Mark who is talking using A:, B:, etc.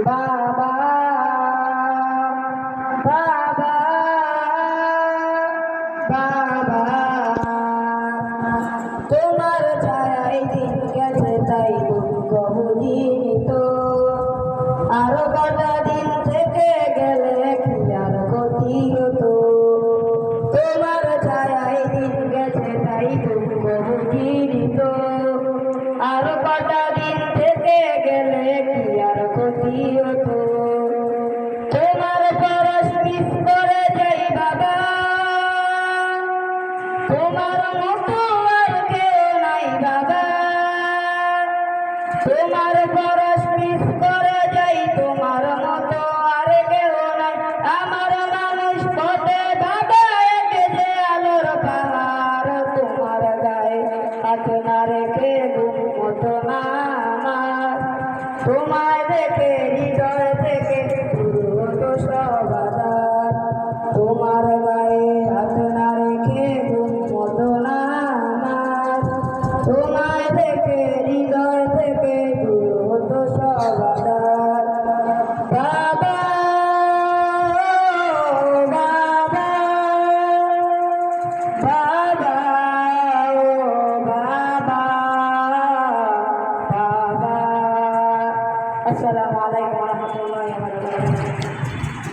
A: বাবা বাবা বাবা তোমার ছায়ায় দিন গেছে তাই দুঃখ বুঝিনি তো আরো কটা দিন থেকে গেলে কি আর ক্ষতি হতো তোমার ছায়ায় দিন গেছে তাই দুঃখ বুঝিনি তো আরো কটা দিন থেকে গেলে কি আর ক্ষতি হতো তোমার পরশ মিস করে যাই বাবা তোমার মতো আর কেউ নাই বাবা তোমার পরশ মিস করে যাই তোমার মতো আর কেউ নাই আমার মানুষ পথে বাবা একে যে আলোর পাহাড় তোমার গায়ে হাত না রেখে ঘুম মতো না আমার তোমায় দেখে হৃদয় থেকে পুরো তো সব